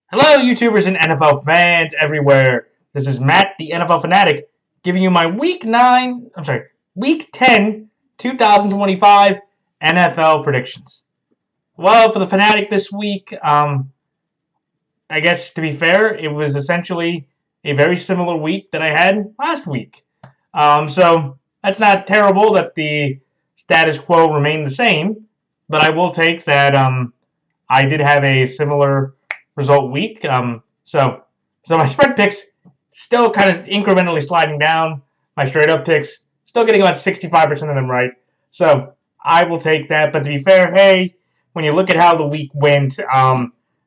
Hello, YouTubers and NFL fans everywhere. This is Matt, the NFL Fanatic, giving you my Week 10, 2025 NFL predictions. Well, for the Fanatic this week, I guess to be fair, it was essentially a very similar week that I had last week. So that's not terrible that the status quo remained the same, but I will take that I did have a similar result week. So my spread picks still kind of incrementally sliding down. My straight up picks still getting about 65% of them right. So I will take that. But to be fair, hey, when you look at how the week went,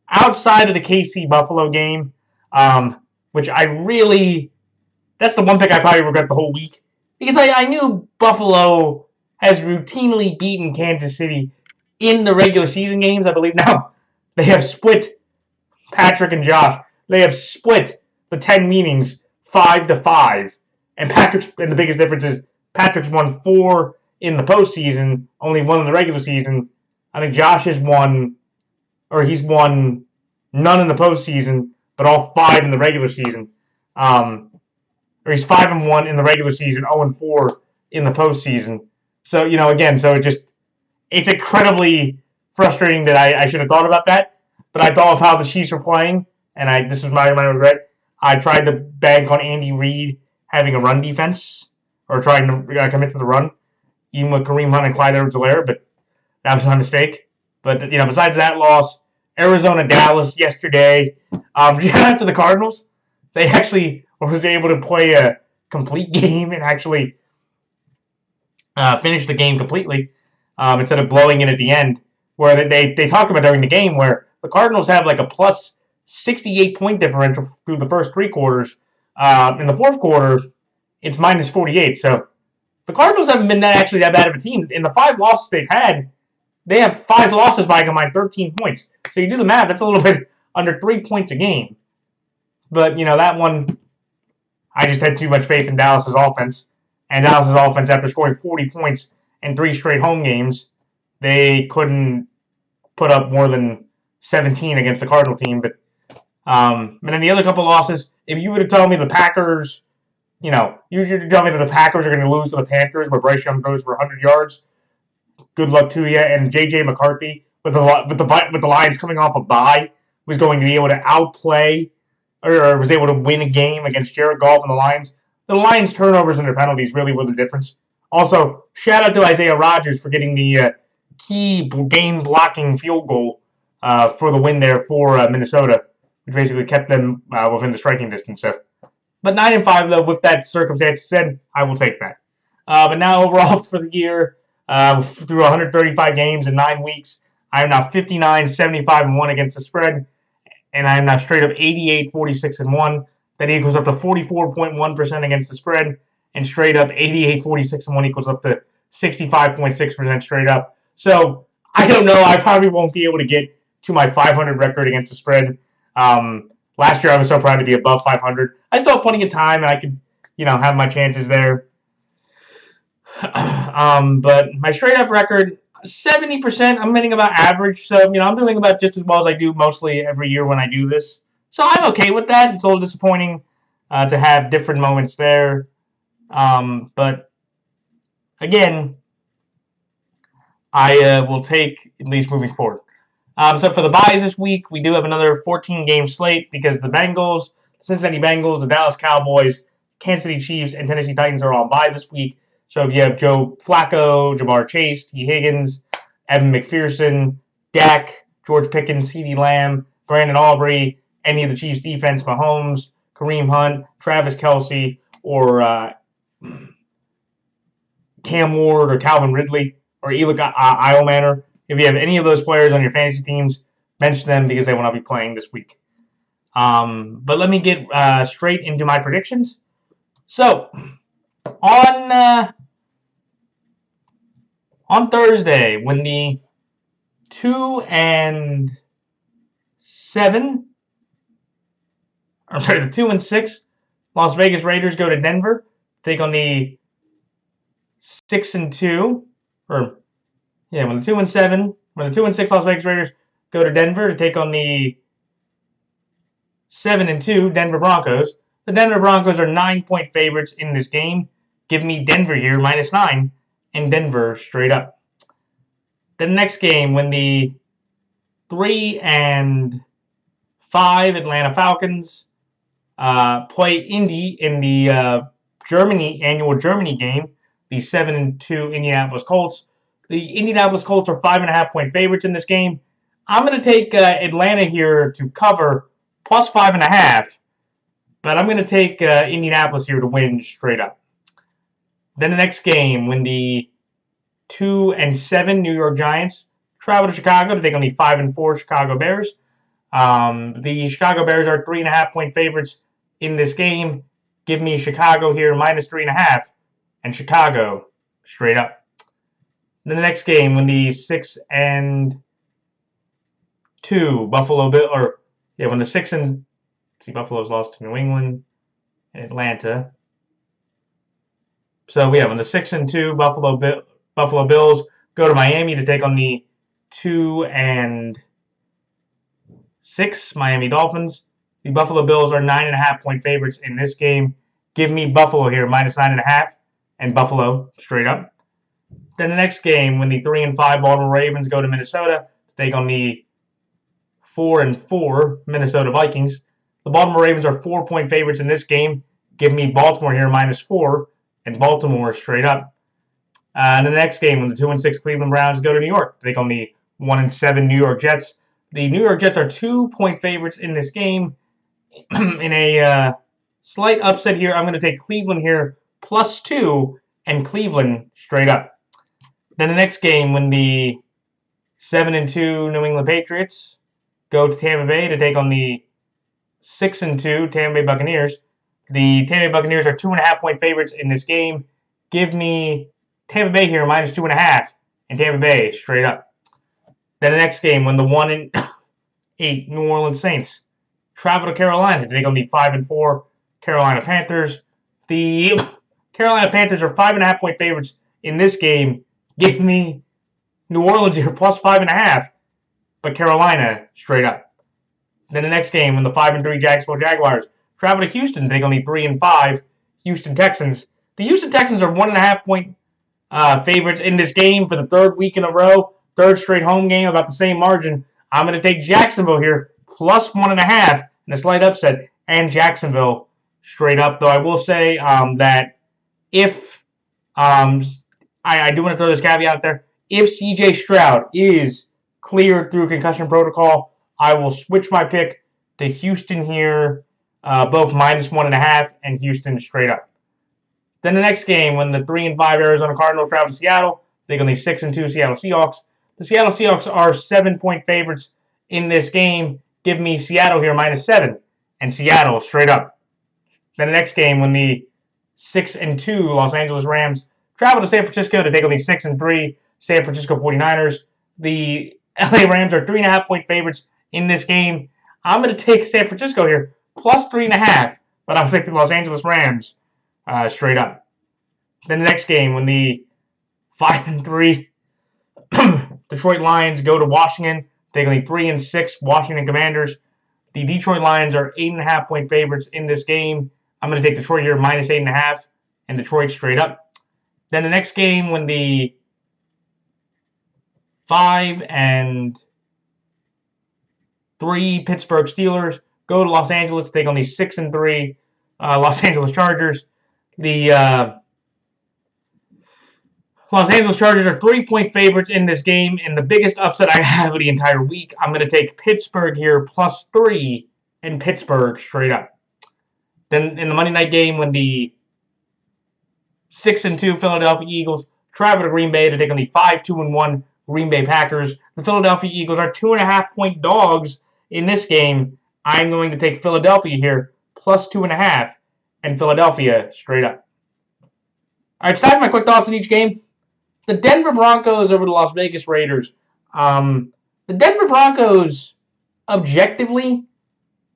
outside of the KC Buffalo game, which that's the one pick I probably regret the whole week because I knew Buffalo has routinely beaten Kansas City in the regular season games. I believe now they have split Patrick and Josh. They have split the 10 meetings 5-5, and the biggest difference is Patrick's won 4 in the postseason, only 1 in the regular season. I think Josh he's won none in the postseason, but all 5 in the regular season. Or he's 5-1 in the regular season, 0-4 in the postseason. So it's incredibly frustrating that I should have thought about that. But I thought of how the Chiefs were playing, and this was my regret. I tried to bank on Andy Reid having a run defense, or trying to commit to the run, even with Kareem Hunt and Clyde Edwards-Helaire, but that was my mistake. But, besides that loss, Arizona-Dallas yesterday, shout out to the Cardinals. They actually was able to play a complete game and actually finish the game completely instead of blowing it at the end, where they talk about during the game where the Cardinals have like a plus 68 point differential through the first 3 quarters. In the fourth quarter, it's minus 48. So the Cardinals haven't been actually that bad of a team. In the 5 losses they've had, they have 5 losses by a combined 13 points. So you do the math, that's a little bit under 3 points a game. But, that one, I just had too much faith in Dallas's offense. And Dallas's offense, after scoring 40 points in 3 straight home games, they couldn't put up more than 17 against the Cardinal team. But and then the other couple losses, if you would have told me the Packers, you would tell me that the Packers are going to lose to the Panthers where Bryce Young goes for 100 yards, good luck to you. And J.J. McCarthy, with the Lions coming off a bye, was going to be able to outplay or was able to win a game against Jared Goff and the Lions. The Lions' turnovers and their penalties really were the difference. Also, shout out to Isaiah Rodgers for getting the key game-blocking field goal for the win there for Minnesota, which basically kept them within the striking distance. So. But 9-5, though, with that circumstance said, I will take that. But now overall for the year, through 135 games in 9 weeks, I am now 59, 75-1 against the spread, and I am now straight up 88, 46-1. That equals up to 44.1% against the spread, and straight up 88, 46-1 equals up to 65.6% straight up. So I don't know. I probably won't be able to get to my 500 record against the spread. Last year I was so proud to be above 500. I still have plenty of time, and I could, have my chances there. But my straight up record, 70%. I'm hitting about average. So I'm doing about just as well as I do mostly every year when I do this. So I'm okay with that. It's a little disappointing to have different moments there. But again, I will take at least moving forward. So for the buys this week, we do have another 14-game slate because the Bengals, the Cincinnati Bengals, the Dallas Cowboys, Kansas City Chiefs, and Tennessee Titans are all on bye this week. So if you have Joe Flacco, Jamar Chase, T. Higgins, Evan McPherson, Dak, George Pickens, CeeDee Lamb, Brandon Aubrey, any of the Chiefs defense, Mahomes, Kareem Hunt, Travis Kelce, or Cam Ward or Calvin Ridley or Eli Eilmanor. If you have any of those players on your fantasy teams, mention them because they will not be playing this week. But let me get straight into my predictions. So, on Thursday, when the 2-6 Las Vegas Raiders go to Denver, take on the 6-2, when the 2-6 Las Vegas Raiders go to Denver to take on the 7-2 Denver Broncos. The Denver Broncos are 9-point favorites in this game. Give me Denver here, -9, and Denver straight up. The next game, when the 3-5 Atlanta Falcons play Indy in the annual Germany game, the 7-2 Indianapolis Colts. The Indianapolis Colts are 5.5-point favorites in this game. I'm going to take Atlanta here to cover plus 5.5, but I'm going to take Indianapolis here to win straight up. Then the next game, when the 2-7 New York Giants travel to Chicago to take on the 5-4 Chicago Bears. The Chicago Bears are 3.5-point favorites in this game. Give me Chicago here -3.5, and Chicago straight up. Then the next game, when the 6-2 Buffalo Bill, when the 6 Buffalo's lost to New England and Atlanta. So when the 6-2 Buffalo Bills go to Miami to take on the 2-6 Miami Dolphins. The Buffalo Bills are 9.5-point favorites in this game. Give me Buffalo here -9.5, and Buffalo straight up. Then the next game, when the 3-5 Baltimore Ravens go to Minnesota to take on the 4-4 Minnesota Vikings. The Baltimore Ravens are 4-point favorites in this game. Give me Baltimore here -4, and Baltimore straight up. And the next game, when the 2-6 Cleveland Browns go to New York to take on the 1-7 New York Jets. The New York Jets are 2-point favorites in this game. In a slight upset here, I'm going to take Cleveland here +2 and Cleveland straight up. Then the next game, when the 7-2 New England Patriots go to Tampa Bay to take on the 6-2 Tampa Bay Buccaneers. The Tampa Bay Buccaneers are 2.5-point favorites in this game. Give me Tampa Bay here -2.5 and Tampa Bay straight up. Then the next game, when the 1-8 New Orleans Saints travel to Carolina to take on the 5-4 Carolina Panthers. The Carolina Panthers are 5.5-point favorites in this game. Give me New Orleans here +5.5, but Carolina straight up. Then the next game, when the 5-3 Jacksonville Jaguars travel to Houston to take on the 3-5 Houston Texans. The Houston Texans are 1.5-point favorites in this game for the third week in a row. Third straight home game, about the same margin. I'm going to take Jacksonville here +1.5 in a slight upset, and Jacksonville straight up. Though I will say that if I do want to throw this caveat out there, if C.J. Stroud is cleared through concussion protocol, I will switch my pick to Houston here, both -1.5 and Houston straight up. Then the next game, when the 3-5 Arizona Cardinals travel to Seattle, they go on the 6-2 Seattle Seahawks. The Seattle Seahawks are 7-point favorites in this game. Give me Seattle here -7 and Seattle straight up. Then the next game, when the 6-2 Los Angeles Rams travel to San Francisco to take on the 6-3 San Francisco 49ers. The LA Rams are 3.5-point favorites in this game. I'm going to take San Francisco here +3.5, but I'll take the Los Angeles Rams straight up. Then the next game, when the 5-3 Detroit Lions go to Washington, take on the 3-6 Washington Commanders. The Detroit Lions are 8.5-point favorites in this game. I'm going to take Detroit here -8.5 and Detroit straight up. Then the next game, when the 5-3 Pittsburgh Steelers go to Los Angeles to take on the 6-3 Los Angeles Chargers. The Los Angeles Chargers are 3-point favorites in this game, and the biggest upset I have of the entire week, I'm going to take Pittsburgh here +3 and Pittsburgh straight up. Then in the Monday night game, when the 6-2 Philadelphia Eagles travel to Green Bay to take on the 5-2-1 Green Bay Packers, the Philadelphia Eagles are 2.5-point dogs in this game. I'm going to take Philadelphia here +2.5 and Philadelphia straight up. All right, time for my quick thoughts on each game. The Denver Broncos over the Las Vegas Raiders. The Denver Broncos, objectively,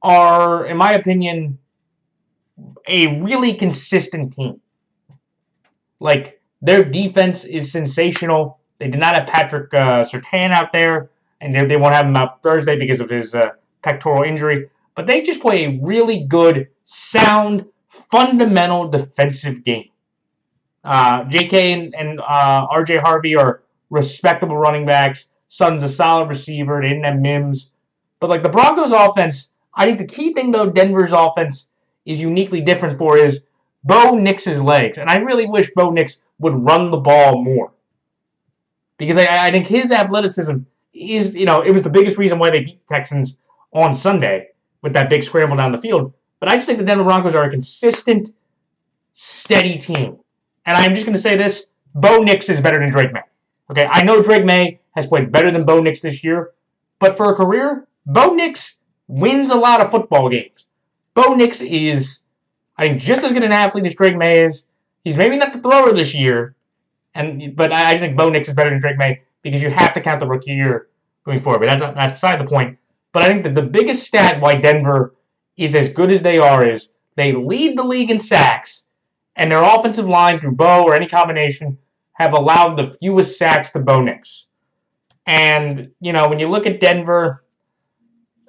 are, in my opinion, a really consistent team. Like, their defense is sensational. They did not have Patrick Surtain out there, and they won't have him out Thursday because of his pectoral injury. but they just play a really good, sound, fundamental defensive game. J.K. and R.J. Harvey are respectable running backs. Sutton's a solid receiver. They didn't have Mims. But like the Broncos offense, I think the key thing though Denver's offense is uniquely different for is Bo Nix's legs. And I really wish Bo Nix would run the ball more. Because I think his athleticism is, it was the biggest reason why they beat the Texans on Sunday with that big scramble down the field. But I just think the Denver Broncos are a consistent, steady team. And I'm just going to say this, Bo Nix is better than Drake May. Okay, I know Drake May has played better than Bo Nix this year, but for a career, Bo Nix wins a lot of football games. Bo Nix is, I think, just as good an athlete as Drake May is. He's maybe not the thrower this year, but I think Bo Nix is better than Drake May because you have to count the rookie year going forward. But that's beside the point. But I think that the biggest stat why Denver is as good as they are is they lead the league in sacks, and their offensive line through Bo or any combination have allowed the fewest sacks to Bo Nix. And, when you look at Denver,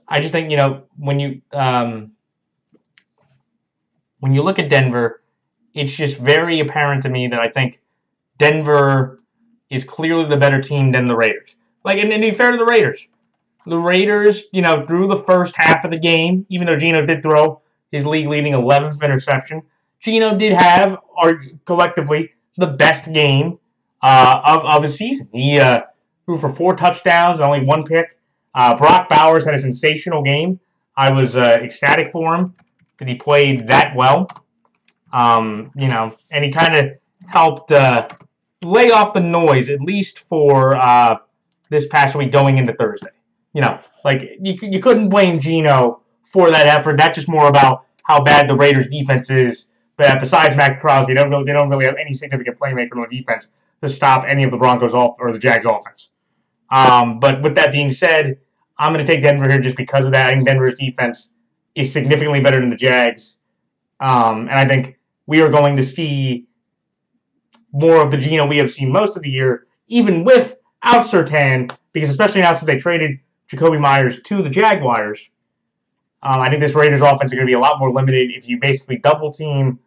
I just think, when you look at Denver, it's just very apparent to me that I think Denver is clearly the better team than the Raiders. And to be fair to the Raiders, through the first half of the game, even though Geno did throw his league-leading 11th interception, Geno did have, collectively, the best game of his season. He threw for 4 touchdowns, only 1 pick. Brock Bowers had a sensational game. I was ecstatic for him that he played that well. And he kind of helped lay off the noise, at least for this past week going into Thursday. You couldn't blame Geno for that effort. That's just more about how bad the Raiders' defense is. But besides Mac Crosby, they don't really have any significant playmaker on the defense to stop any of the Broncos or the Jags' offense. But with that being said, I'm going to take Denver here just because of that. I think Denver's defense is significantly better than the Jags. And I think we are going to see more of the Geno we have seen most of the year, even without Surtain, because especially now since they traded Jacoby Myers to the Jaguars, I think this Raiders offense is going to be a lot more limited if you basically double-team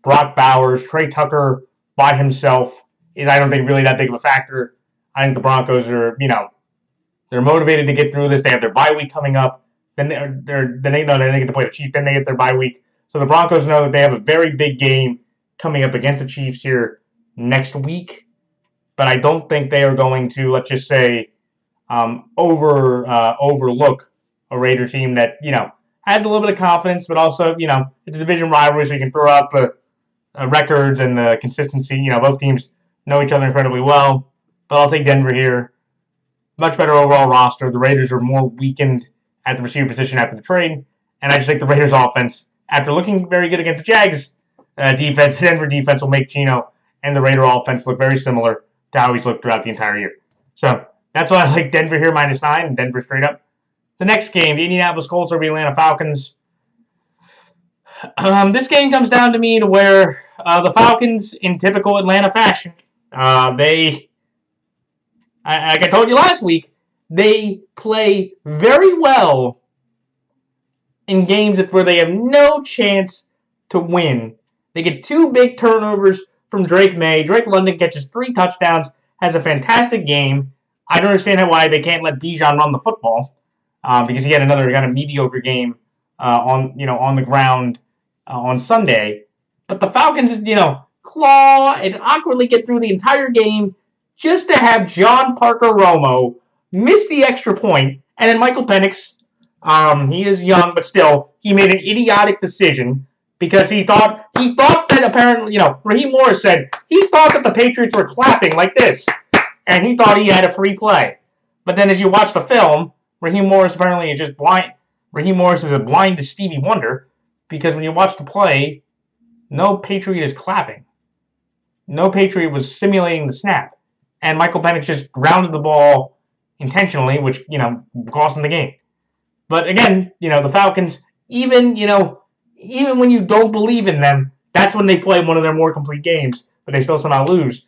Brock Bowers. Trey Tucker by himself is, I don't think, really that big of a factor. I think the Broncos are, they're motivated to get through this. They have their bye week coming up. Then they get to play the Chiefs. Then they get their bye week. So the Broncos know that they have a very big game coming up against the Chiefs here next week. But I don't think they are going to, let's just say, overlook a Raider team that, has a little bit of confidence, but also, it's a division rivalry, so you can throw out the records and the consistency. Both teams know each other incredibly well. But I'll take Denver here. Much better overall roster. The Raiders are more weakened at the receiver position after the trade. And I just think the Raiders offense, after looking very good against the Jags defense, the Denver defense will make Geno and the Raider offense look very similar to how he's looked throughout the entire year. So that's why I like Denver here -9 and Denver straight up. The next game, the Indianapolis Colts over the Atlanta Falcons. This game comes down to me to where the Falcons, in typical Atlanta fashion, like I told you last week, they play very well in games where they have no chance to win. They get 2 big turnovers from Drake May. Drake London catches 3 touchdowns, has a fantastic game. I don't understand why they can't let Bijan run the football because he had another kind of mediocre game on the ground on Sunday. But the Falcons, claw and awkwardly get through the entire game just to have John Parker Romo miss the extra point, and then Michael Penix, he is young, but still, he made an idiotic decision because he thought that apparently, Raheem Morris said he thought that the Patriots were clapping like this, and he thought he had a free play. But then as you watch the film, Raheem Morris apparently is just blind. Raheem Morris is a blind to Stevie Wonder because when you watch the play, no Patriot is clapping. No Patriot was simulating the snap. And Michael Penix just grounded the ball intentionally, which, cost him the game. But again, the Falcons, even when you don't believe in them, that's when they play one of their more complete games, but they still somehow lose.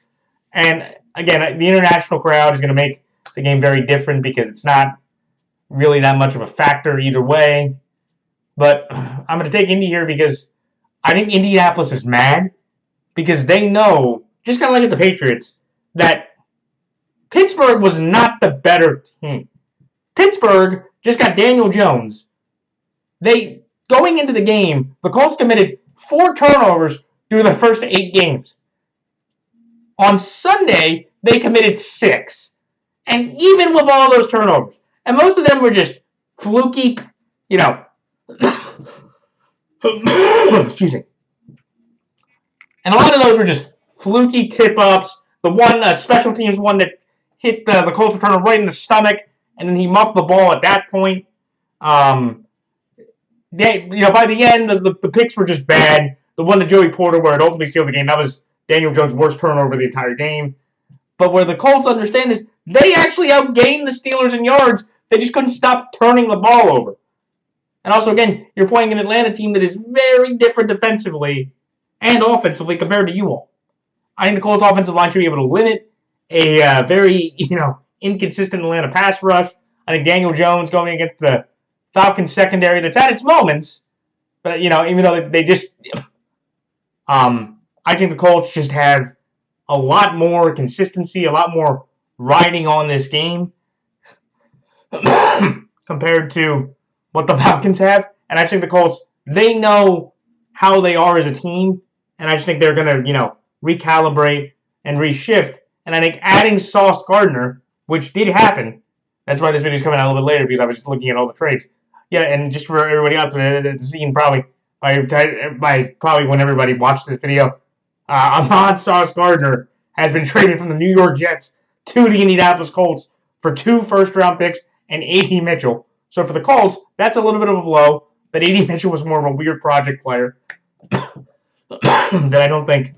And again, the international crowd is going to make the game very different because it's not really that much of a factor either way. But I'm going to take Indy here because I think Indianapolis is mad because they know, just kind of like at the Patriots, that Pittsburgh was not the better team. Pittsburgh just got Daniel Jones. Going into the game, the Colts committed 4 turnovers through the first 8 games. On Sunday, they committed 6. And even with all those turnovers, and most of them were just fluky, excuse me. And a lot of those were just fluky tip-ups. The one special teams one that hit the Colts returner right in the stomach, and then he muffed the ball at that point. By the end, the picks were just bad. The one to Joey Porter where it ultimately sealed the game, that was Daniel Jones' worst turnover of the entire game. But where the Colts understand is they actually outgained the Steelers in yards. They just couldn't stop turning the ball over. And also, again, you're playing an Atlanta team that is very different defensively and offensively compared to you all. I think the Colts offensive line should be able to limit a very, inconsistent Atlanta pass rush. I think Daniel Jones going against the Falcons secondary that's at its moments, but, even though they just, I think the Colts just have a lot more consistency, a lot more riding on this game compared to what the Falcons have. And I think the Colts, they know how they are as a team, and I just think they're going to, recalibrate and reshift. And I think adding Sauce Gardner, which did happen, that's why this video is coming out a little bit later, because I was just looking at all the trades. Yeah, and just for everybody out there that's seen probably when everybody watched this video, Ahmad Sauce Gardner has been traded from the New York Jets to the Indianapolis Colts for 2 first-round picks and A.D. Mitchell. So for the Colts, that's a little bit of a blow, but A.D. Mitchell was more of a weird project player that I don't think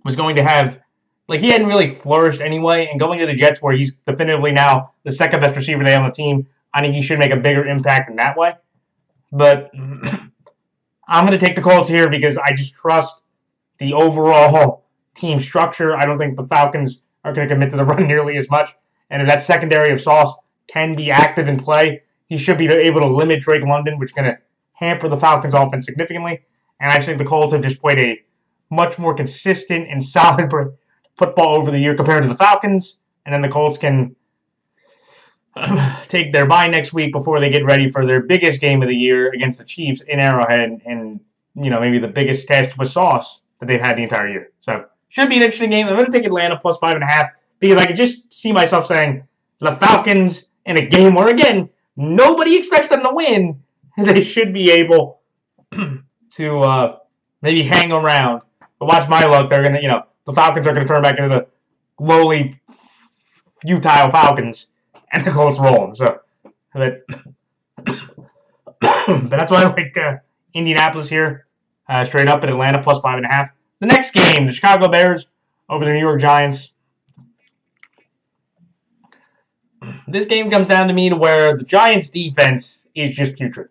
was going to have, he hadn't really flourished anyway, and going to the Jets where he's definitively now the second best receiver they have on the team, I think he should make a bigger impact in that way. But I'm going to take the Colts here because I just trust the overall team structure. I don't think the Falcons are going to commit to the run nearly as much. And if that secondary of Sauce can be active in play, he should be able to limit Drake London, which is going to hamper the Falcons' offense significantly. And I think the Colts have just played a much more consistent and solid football over the year compared to the Falcons. And then the Colts can take their bye next week before they get ready for their biggest game of the year against the Chiefs in Arrowhead, and maybe the biggest test with Sauce that they've had the entire year. So should be an interesting game. I'm going to take Atlanta plus 5.5 because I could just see myself saying the Falcons in a game where, again, nobody expects them to win. They should be able to maybe hang around. But watch my luck. They're going to, the Falcons are going to turn back into the lowly, futile Falcons, and the Colts roll them. So, but that's why I like Indianapolis here, straight up at Atlanta plus 5.5. The next game, the Chicago Bears over the New York Giants. This game comes down to me to where the Giants' defense is just putrid.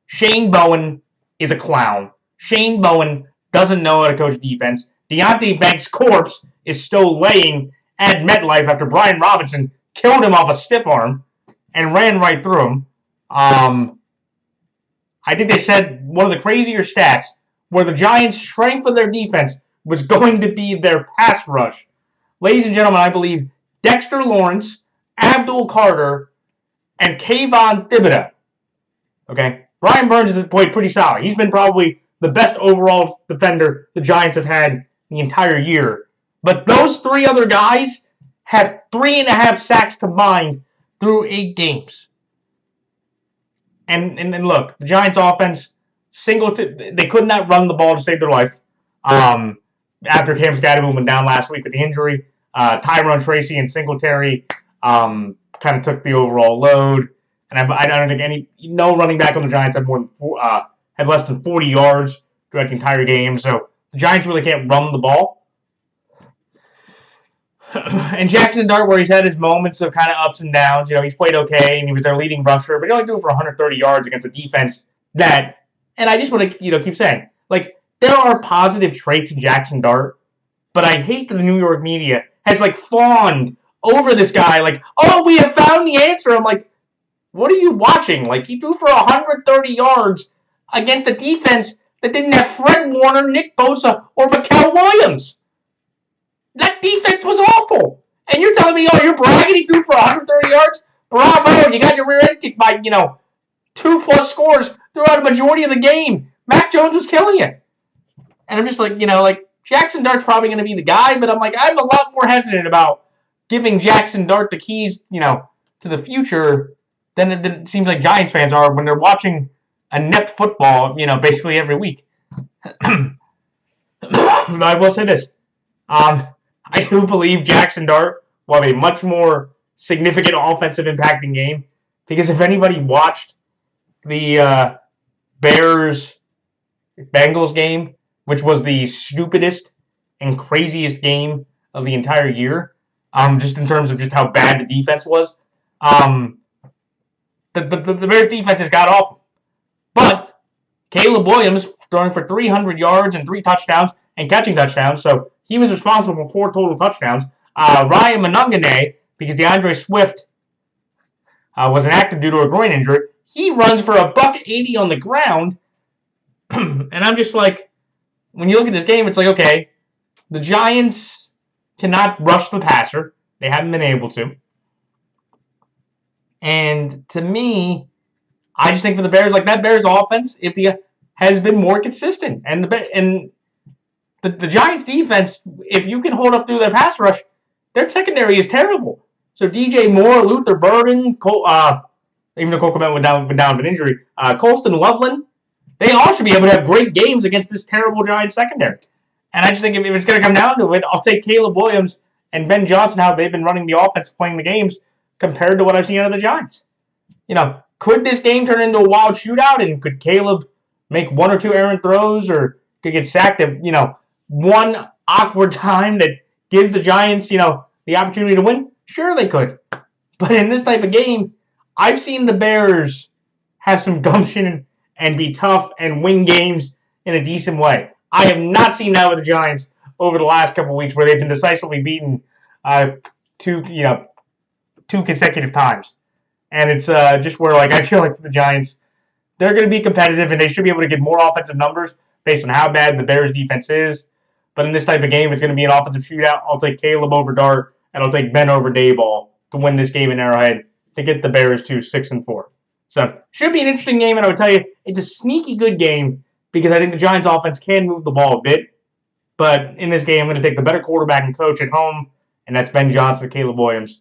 Shane Bowen is a clown. Shane Bowen doesn't know how to coach defense. Deontay Banks' corpse is still laying at MetLife after Brian Robinson killed him off a stiff arm and ran right through him. I think they said one of the crazier stats where the Giants' strength of their defense was going to be their pass rush. Ladies and gentlemen, I believe Dexter Lawrence, Abdul Carter, and Kayvon Thibodeau. Okay? Brian Burns has played pretty solid. He's been probably the best overall defender the Giants have had the entire year. But those 3 other guys have 3.5 sacks combined through 8 games. And look, the Giants' offense, they could not run the ball to save their life. After Cam Scatterboom went down last week with the injury, Tyrone Tracy and Singletary kind of took the overall load. And I don't think no running back on the Giants had less than 40 yards throughout the entire game. So the Giants really can't run the ball. And Jackson Dart, where he's had his moments of kind of ups and downs, he's played okay, and he was their leading rusher, but he only threw for 130 yards against a defense that, and I just want to, keep saying, there are positive traits in Jackson Dart, but I hate that the New York media has, fawned over this guy, oh, we have found the answer. I'm like, what are you watching? Like, he threw for 130 yards against a defense that didn't have Fred Warner, Nick Bosa, or Mikael Williams. That defense was awful. And you're telling me, oh, you're bragging he threw for 130 yards? Bravo, you got your rear end kicked by, 2+ scores throughout a majority of the game. Mac Jones was killing you. And I'm just like, Jackson Dart's probably going to be the guy, but I'm a lot more hesitant about giving Jackson Dart the keys, to the future than it seems like Giants fans are when they're watching inept football, basically every week. I will say this. I do believe Jackson Dart will have a much more significant offensive impacting game, because if anybody watched the Bears-Bengals game, which was the stupidest and craziest game of the entire year, just in terms of just how bad the defense was, the Bears defense has got awful. But Caleb Williams throwing for 300 yards and 3 touchdowns and catching touchdowns, so he was responsible for 4 total touchdowns. Ryan Monungane, because DeAndre Swift was inactive due to a groin injury, he runs for $180 on the ground. And I'm just like, when you look at this game, it's like, okay, the Giants cannot rush the passer. They haven't been able to. And to me, I just think for the Bears, that Bears offense, has been more consistent. And the Giants defense, if you can hold up through their pass rush, their secondary is terrible. So DJ Moore, Luther Burden, even though Cole Kmet went down with an injury, Colston Loveland, they all should be able to have great games against this terrible Giants secondary. And I just think if it's going to come down to it, I'll take Caleb Williams and Ben Johnson, how they've been running the offense, playing the games, compared to what I've seen out of the Giants. Could this game turn into a wild shootout, and could Caleb make 1 or 2 errant throws, or could get sacked at, one awkward time that gives the Giants, the opportunity to win? Sure, they could. But in this type of game, I've seen the Bears have some gumption and be tough and win games in a decent way. I have not seen that with the Giants over the last couple of weeks, where they've been decisively beaten 2 consecutive times. And it's just where, I feel like for the Giants, they're going to be competitive, and they should be able to get more offensive numbers based on how bad the Bears defense is. But in this type of game, it's going to be an offensive shootout. I'll take Caleb over Dart, and I'll take Ben over Dayball to win this game in Arrowhead to get the Bears to 6-4. So, should be an interesting game, and I would tell you, it's a sneaky good game, because I think the Giants offense can move the ball a bit. But in this game, I'm going to take the better quarterback and coach at home, and that's Ben Johnson and Caleb Williams,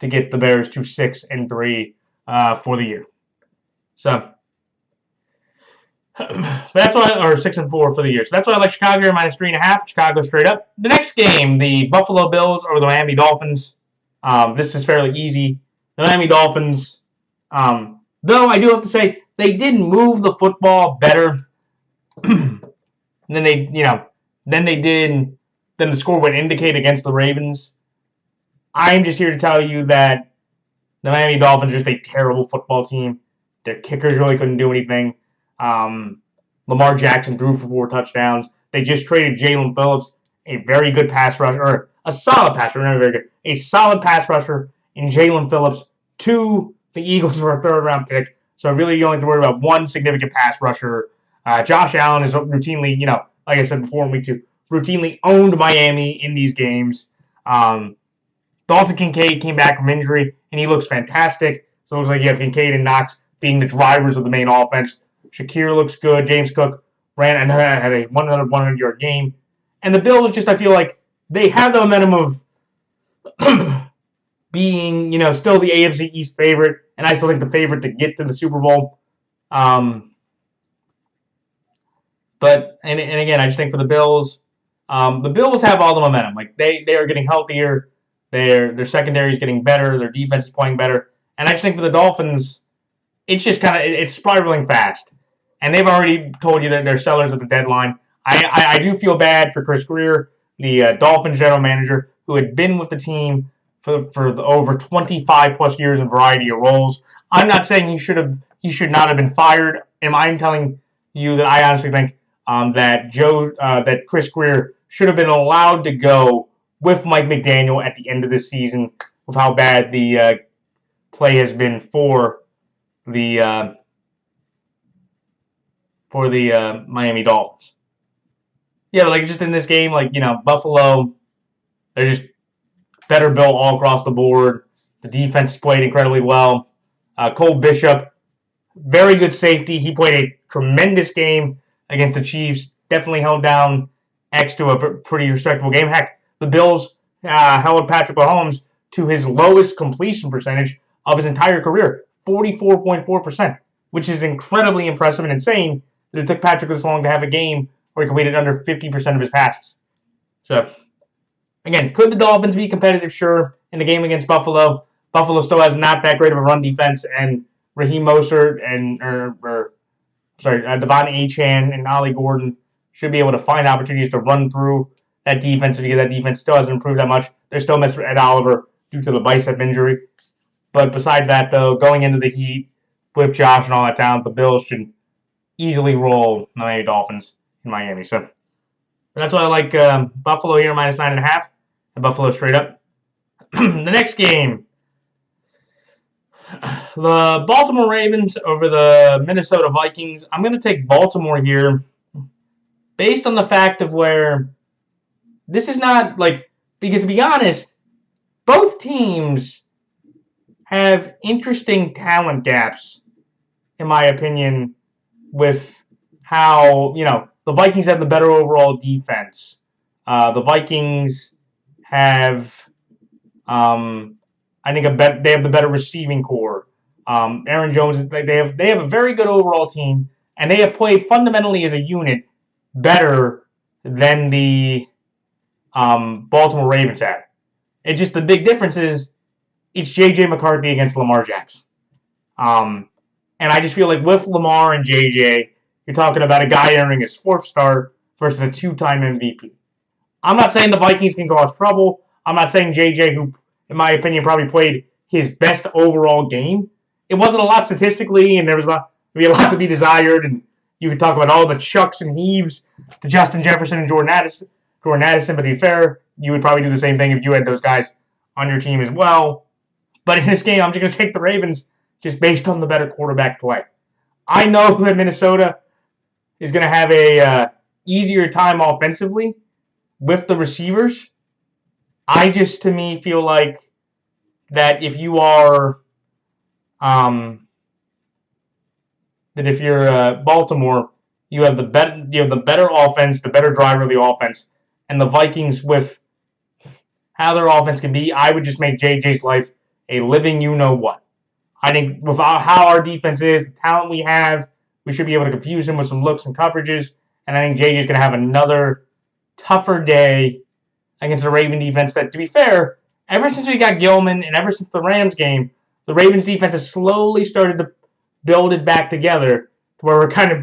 to get the Bears to 6-3 for the year. So that's why, or 6-4 for the year. So that's why I like Chicago here, -3.5. Chicago straight up. The next game, the Buffalo Bills over the Miami Dolphins. This is fairly easy. The Miami Dolphins, though I do have to say, they did move the football better than the score would indicate against the Ravens. I'm just here to tell you that the Miami Dolphins are just a terrible football team. Their kickers really couldn't do anything. Lamar Jackson threw for 4 touchdowns. They just traded Jalen Phillips, a very good pass rusher, or a solid pass rusher, not very good, a solid pass rusher in Jalen Phillips to the Eagles for a 3rd-round pick. So really you only have to worry about one significant pass rusher. Josh Allen is routinely, like I said before in week 2, routinely owned Miami in these games. Dalton Kincaid came back from injury, and he looks fantastic. So it looks like you have Kincaid and Knox being the drivers of the main offense. Shakir looks good. James Cook had a 100-yard game. And the Bills, just I feel like they have the momentum of being, still the AFC East favorite, and I still think the favorite to get to the Super Bowl. But again, I just think for the Bills have all the momentum. They are getting healthier. Their secondary is getting better. Their defense is playing better. And I just think for the Dolphins, it's just it's spiraling fast. And they've already told you that they're sellers at the deadline. I do feel bad for Chris Greer, the Dolphins general manager, who had been with the team for over 25+ years in a variety of roles. I'm not saying he should not have been fired. I'm telling you that I honestly think that Chris Greer should have been allowed to go with Mike McDaniel at the end of this season, with how bad the play has been for the Miami Dolphins. Yeah, like just in this game, like Buffalo, they're just better built all across the board. The defense played incredibly well. Cole Bishop, very good safety. He played a tremendous game against the Chiefs. Definitely held down X to a pretty respectable game. Heck, the Bills held Patrick Mahomes to his lowest completion percentage of his entire career, 44.4%, which is incredibly impressive and insane that it took Patrick this long to have a game where he completed under 50% of his passes. So, again, could the Dolphins be competitive? Sure. In the game against Buffalo, Buffalo still has not that great of a run defense, and Raheem Mostert and Devon Achane and Ollie Gordon should be able to find opportunities to run through that defense because that defense still hasn't improved that much. They're still missing Ed Oliver due to the bicep injury. But besides that, though, going into the Heat with Josh and all that talent, the Bills should easily roll the Miami Dolphins in Miami. So that's why I like Buffalo here minus 9.5 and Buffalo straight up. The next game, the Baltimore Ravens over the Minnesota Vikings. I'm going to take Baltimore here based on the fact of where this is not like, because to be honest, both teams have interesting talent gaps, in my opinion, with how, the Vikings have the better overall defense. The Vikings have, I think, they have the better receiving core. Aaron Jones, they have a very good overall team, and they have played fundamentally as a unit better than the Baltimore Ravens have. It's just the big difference is it's J.J. McCarthy against Lamar Jackson. And I just feel like with Lamar and J.J., you're talking about a guy entering his fourth start versus a two-time MVP. I'm not saying the Vikings can cause trouble. I'm not saying J.J., who, in my opinion, probably played his best overall game. It wasn't a lot statistically, and there was a lot to be desired, and you could talk about all the chucks and heaves to Justin Jefferson and Jordan Addison, but to be fair, you would probably do the same thing if you had those guys on your team as well. But in this game, I'm just going to take the Ravens just based on the better quarterback play. I know that Minnesota is going to have a easier time offensively with the receivers. I just, to me, feel like that if you are, that if you're Baltimore, you have the better offense, the better driver of the offense, and the Vikings with how their offense can be. I would just make JJ's life a living you-know-what. I think with how our defense is, the talent we have, we should be able to confuse him with some looks and coverages, and I think JJ's going to have another tougher day against the Raven defense that, to be fair, ever since we got Gilman and ever since the Rams game, the Ravens defense has slowly started to build it back together to where we're kind of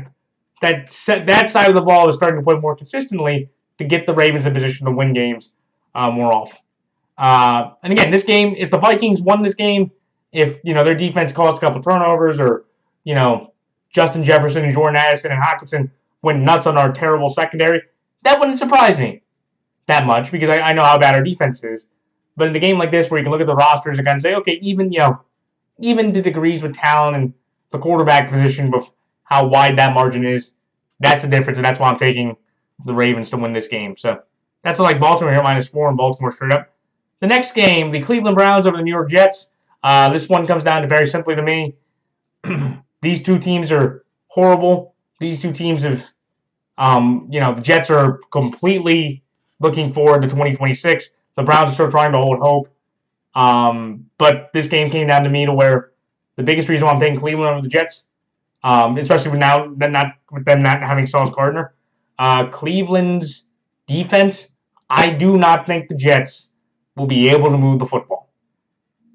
that side of the ball is starting to play more consistently to get the Ravens in position to win games more often. And again, this game, if the Vikings won this game, if their defense caused a couple of turnovers, or Justin Jefferson and Jordan Addison and Hockenson went nuts on our terrible secondary, that wouldn't surprise me that much because I know how bad our defense is. But in a game like this, where you can look at the rosters and kind of say, okay, even to degrees with talent and the quarterback position, with how wide that margin is, that's the difference, and that's why I'm taking the Ravens to win this game. So that's why I like Baltimore here, -4, and Baltimore straight up. The next game, the Cleveland Browns over the New York Jets. This one comes down to very simply to me. These two teams are horrible. These two teams have, the Jets are completely looking forward to 2026. The Browns are still trying to hold hope. But this game came down to me to where the biggest reason why I'm taking Cleveland over the Jets, especially with them not having Sauce Gardner, Cleveland's defense, I do not think the Jets will be able to move the football.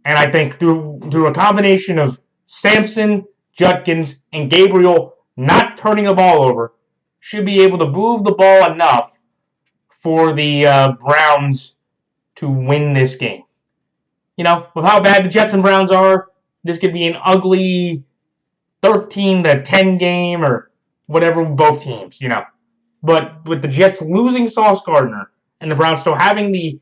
And I think through a combination of Sampson, Judkins, and Gabriel not turning the ball over, should be able to move the ball enough for the Browns to win this game. With how bad the Jets and Browns are, this could be an ugly 13-10 game or whatever with both teams, But with the Jets losing Sauce Gardner and the Browns still having the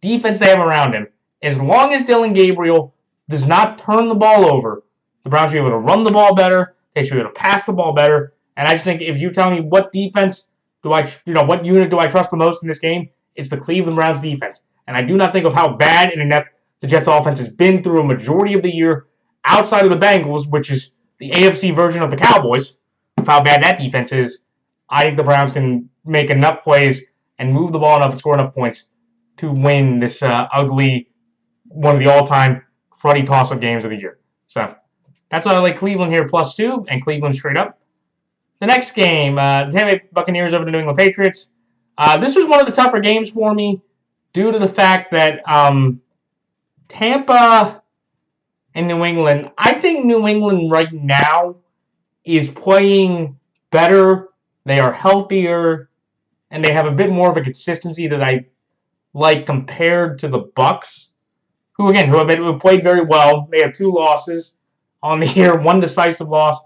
defense they have around him, as long as Dylan Gabriel does not turn the ball over, The Browns should be able to run the ball better. They should be able to pass the ball better. And I just think if you tell me what defense what unit do I trust the most in this game, it's the Cleveland Browns defense. And I do not think of how bad and inept the Jets offense has been through a majority of the year outside of the Bengals, which is the AFC version of the Cowboys, of how bad that defense is. I think the Browns can make enough plays and move the ball enough and score enough points to win this ugly, one of the all-time cruddy toss-up games of the year. So that's why I like Cleveland here +2 and Cleveland straight up. The next game, the Tampa Bay Buccaneers over the New England Patriots. This was one of the tougher games for me due to the fact that Tampa and New England, I think New England right now is playing better. They are healthier, and they have a bit more of a consistency that I like compared to the Bucs, who have played very well. They have 2 losses on the year, one decisive loss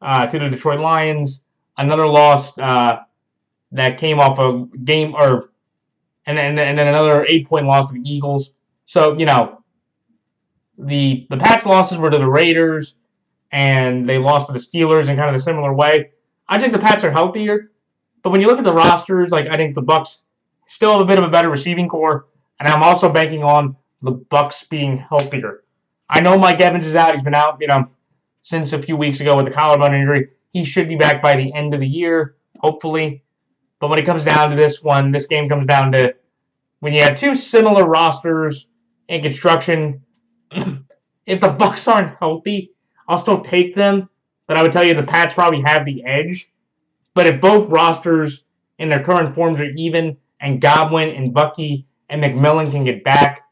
to the Detroit Lions, another loss that came off a game, and then another 8-point loss to the Eagles. So, the Pats' losses were to the Raiders, and they lost to the Steelers in kind of a similar way. I think the Pats are healthier, but when you look at the rosters, I think the Bucs still have a bit of a better receiving core, and I'm also banking on the Bucs being healthier. I know Mike Evans is out. He's been out, since a few weeks ago with the collarbone injury. He should be back by the end of the year, hopefully. But when it comes down to this game comes down to when you have 2 similar rosters in construction. If the Bucs aren't healthy, I'll still take them. But I would tell you the Pats probably have the edge. But if both rosters in their current forms are even, and Godwin and Bucky and McMillan can get back,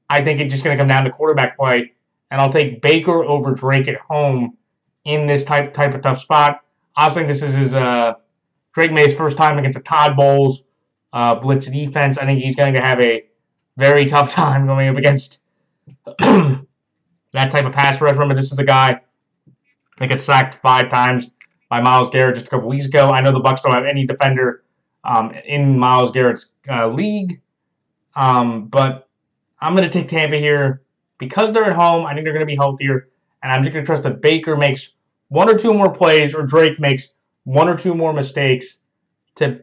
I think it's just going to come down to quarterback play. And I'll take Baker over Drake at home in this type of tough spot. I think this is Drake made his first time against a Todd Bowles blitz defense. I think he's going to have a very tough time going up against that type of pass rush. Remember, this is a guy that got sacked 5 times by Myles Garrett just a couple weeks ago. I know the Bucs don't have any defender in Myles Garrett's league, but I'm going to take Tampa here because they're at home. I think they're going to be healthier, and I'm just going to trust that Baker makes 1 or 2 more plays or Drake makes 1 or 2 more mistakes to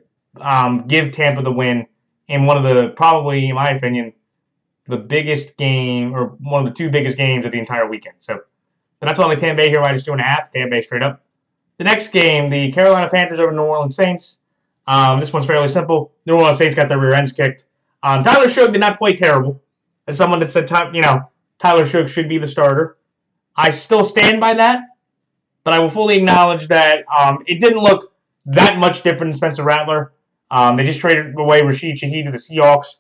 give Tampa the win in one of the, probably, in my opinion, the biggest game, or one of the 2 biggest games of the entire weekend. So that's all I like Tampa Bay here, -2.5. Tampa Bay straight up. The next game, the Carolina Panthers over New Orleans Saints. This one's fairly simple. New Orleans Saints got their rear ends kicked. Tyler Shough did not play terrible. As someone that said, Tyler Shough should be the starter. I still stand by that, but I will fully acknowledge that it didn't look that much different than Spencer Rattler. They just traded away Rashid Shaheed to the Seahawks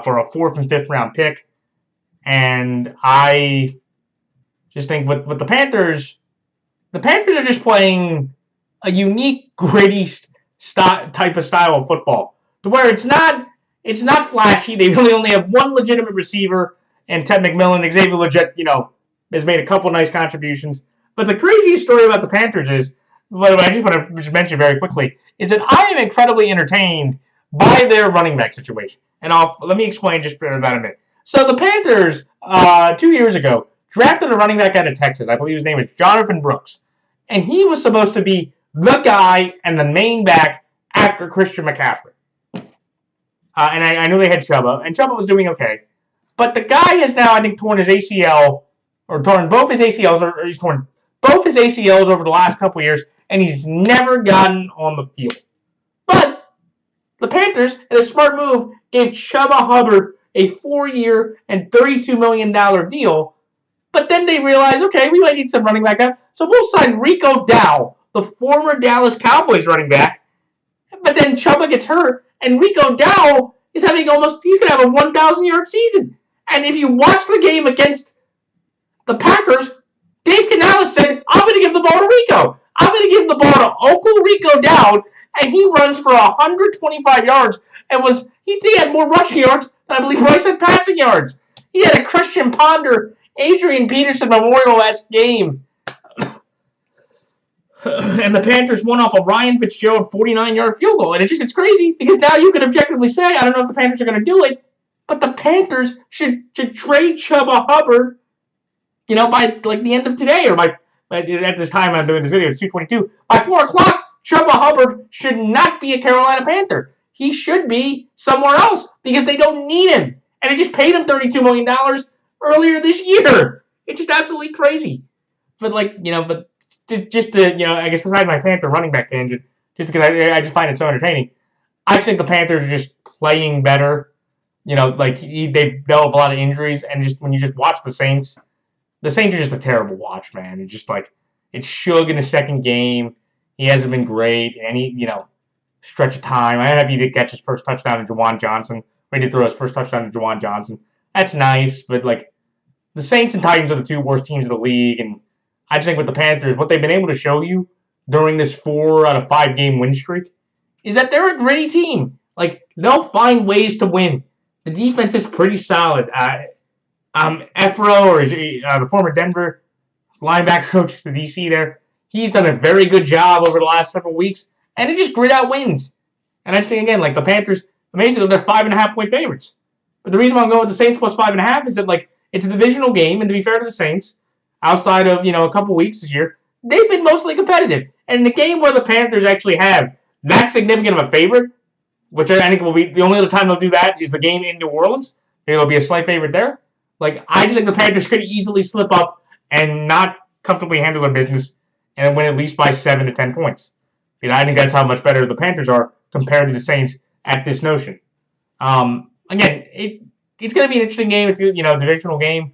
for a 4th and 5th round pick. And I just think with the Panthers are just playing a unique, gritty type of style of football, to where it's not flashy. They really only have 1 legitimate receiver, and Ted McMillan. Xavier Legette, has made a couple nice contributions. But the craziest story about the Panthers is, what I just want to mention very quickly, is that I am incredibly entertained by their running back situation. And let me explain just for about a minute. So the Panthers, 2 years ago, drafted a running back out of Texas. I believe his name is Jonathan Brooks. And he was supposed to be the guy and the main back after Christian McCaffrey. And I knew they had Chuba, and Chuba was doing okay. But the guy has now, I think, torn his ACL, or torn both his ACLs, or he's torn both his ACLs over the last couple of years, and he's never gotten on the field. But the Panthers, in a smart move, gave Chuba Hubbard a 4-year and $32 million deal. But then they realized, okay, we might need some running back up, so we'll sign Rico Dow, the former Dallas Cowboys running back. But then Chuba gets hurt, and Rico Dow is he's going to have a 1,000-yard season. And if you watch the game against the Packers, Dave Canales said, I'm going to give the ball to Rico. I'm going to give the ball to Uncle Rico Dow, and he runs for 125 yards, and he had more rushing yards than I believe Royce had passing yards. He had a Christian Ponder, Adrian Peterson Memorial-esque game. And the Panthers won off a Ryan Fitzgerald 49-yard field goal. And it's crazy because now you can objectively say, I don't know if the Panthers are going to do it, but the Panthers should trade Chuba Hubbard, by like the end of today, or at this time I'm doing this video, it's 2:22. By 4 o'clock, Chuba Hubbard should not be a Carolina Panther. He should be somewhere else because they don't need him. And they just paid him $32 million earlier this year. It's just absolutely crazy. But just to, I guess besides my Panther running back tangent, just because I just find it so entertaining, I think the Panthers are just playing better. They've dealt with a lot of injuries, and just when you just watch the Saints are just a terrible watch, man. It's just it's Suge in the second game. He hasn't been great any, stretch of time. I'm happy he did catch his first touchdown to Juwan Johnson. Or he did throw his first touchdown to Juwan Johnson. That's nice, but the Saints and Titans are the two worst teams in the league, and I just think with the Panthers, what they've been able to show you during this 4 out of 5 game win streak is that they're a gritty team. They'll find ways to win. The defense is pretty solid. Efro, or the former Denver linebacker coach, the DC there, he's done a very good job over the last several weeks, and they just grit out wins. And I just think, again, the Panthers, amazingly, they're 5.5 point favorites. But the reason why I'm going with the Saints plus 5.5 is that, it's a divisional game, and to be fair to the Saints, outside of, a couple weeks this year, they've been mostly competitive. And in the game where the Panthers actually have that significant of a favorite, which I think will be the only other time they'll do that is the game in New Orleans. Maybe it'll be a slight favorite there. I just think the Panthers could easily slip up and not comfortably handle their business and win at least by 7 to 10 points. I think that's how much better the Panthers are compared to the Saints at this notion. Again, it's going to be an interesting game. It's a divisional game.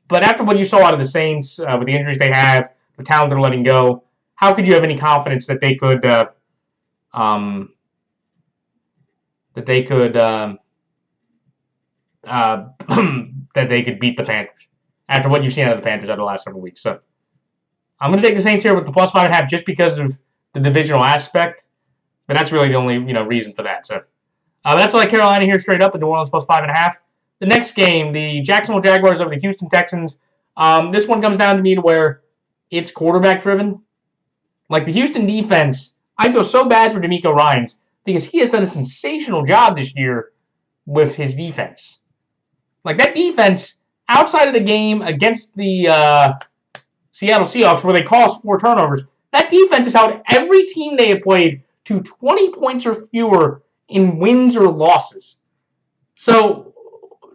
But after what you saw out of the Saints, with the injuries they have, the talent they're letting go, how could you have any confidence that they could that they could beat the Panthers after what you've seen out of the Panthers over the last several weeks? So I'm going to take the Saints here with the plus 5.5 just because of the divisional aspect. But that's really the only reason for that. So that's why Carolina here straight up, the New Orleans plus 5.5. The next game, the Jacksonville Jaguars over the Houston Texans. This one comes down to me to where it's quarterback driven. The Houston defense, I feel so bad for DeMeco Ryans because he has done a sensational job this year with his defense. That defense, outside of the game against the Seattle Seahawks where they caused 4 turnovers, that defense has held every team they have played to 20 points or fewer in wins or losses. So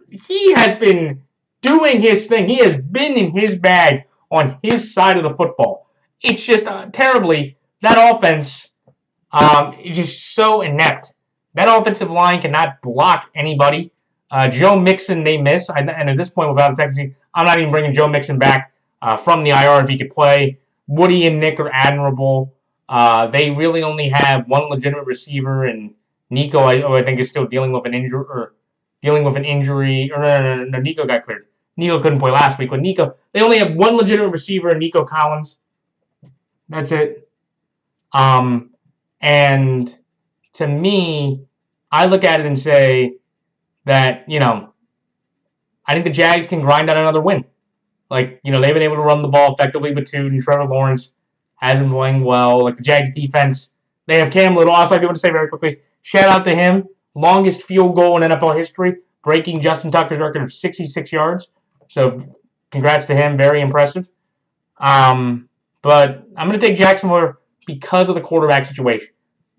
he has been doing his thing. He has been in his bag on his side of the football. It's just terribly, that offense is just so inept. That offensive line cannot block anybody. Joe Mixon, they miss. And at this point, without a Texans, I'm not even bringing Joe Mixon back from the IR if he could play. Woody and Nick are admirable. They really only have one legitimate receiver, and Nico, I think, is still dealing with an injury. No, Nico got cleared. Nico couldn't play last week, but they only have one legitimate receiver, Nico Collins. That's it. And to me, I look at it and say that, I think the Jags can grind out another win. They've been able to run the ball effectively with Tootin. Trevor Lawrence has been playing well. The Jags defense, they have Cam Little. Also, I do want to say very quickly, shout out to him. Longest field goal in NFL history, breaking Justin Tucker's record of 66 yards. So, congrats to him. Very impressive. But I'm going to take Jacksonville because of the quarterback situation.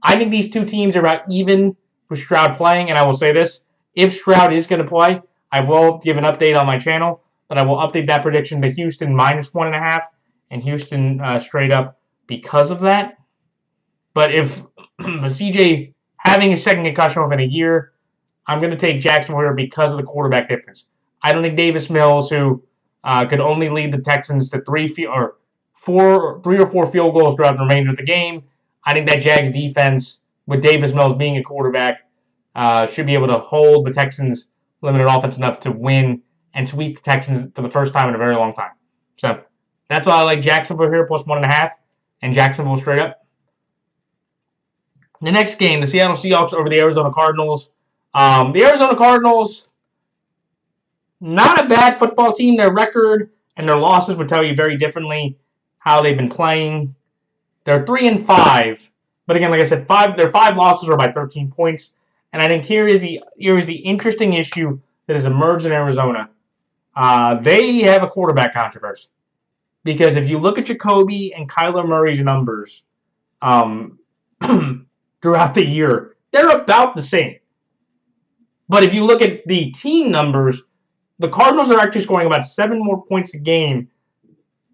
I think these two teams are about even with Stroud playing, and I will say this. If Stroud is going to play, I will give an update on my channel, but I will update that prediction to Houston minus 1.5 and Houston straight up because of that. But if the CJ having a second concussion within a year, I'm going to take Jacksonville here because of the quarterback difference. I don't think Davis Mills, who could only lead the Texans to 3 or 4 field goals throughout the remainder of the game, I think that Jags defense, with Davis Mills being a quarterback, should be able to hold the Texans' limited offense enough to win and sweep the Texans for the first time in a very long time. So that's why I like Jacksonville here, plus 1.5, and Jacksonville straight up. The next game, the Seattle Seahawks over the Arizona Cardinals. The Arizona Cardinals, not a bad football team. Their record and their losses would tell you very differently how they've been playing. They're 3-5, but again, like I said, their 5 losses are by 13 points. And I think here is the interesting issue that has emerged in Arizona. They have a quarterback controversy. Because if you look at Jacoby and Kyler Murray's numbers throughout the year, they're about the same. But if you look at the team numbers, the Cardinals are actually scoring about 7 more points a game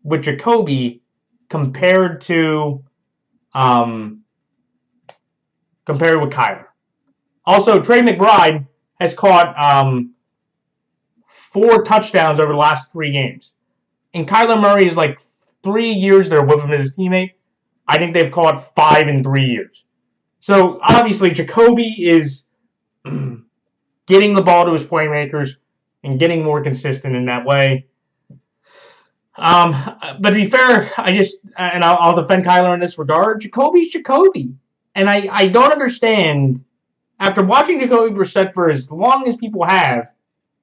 with Jacoby compared with Kyler. Also, Trey McBride has caught 4 touchdowns over the last 3 games. And Kyler Murray is like 3 years there with him as his teammate. I think they've caught 5 in 3 years. So, obviously, Jacoby is getting the ball to his playmakers and getting more consistent in that way. But to be fair, I'll defend Kyler in this regard. Jacoby's Jacoby. And I don't understand, after watching Jacoby Brissett for as long as people have,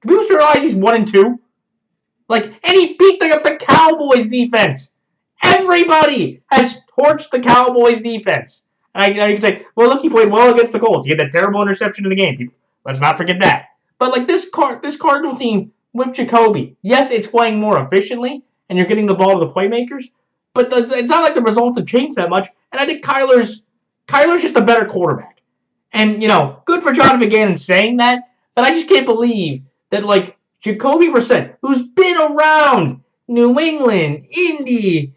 do people realize he's 1-2? And he beat the Cowboys defense. Everybody has torched the Cowboys defense. And you can say, well, look, he played well against the Colts. He had that terrible interception in the game. People, let's not forget that. But this Cardinal team with Jacoby, yes, it's playing more efficiently, and you're getting the ball to the playmakers, but it's not like the results have changed that much. And I think Kyler's just a better quarterback. And, good for Jonathan Gannon saying that, but I just can't believe that, Jacoby Brissett, who's been around New England, Indy,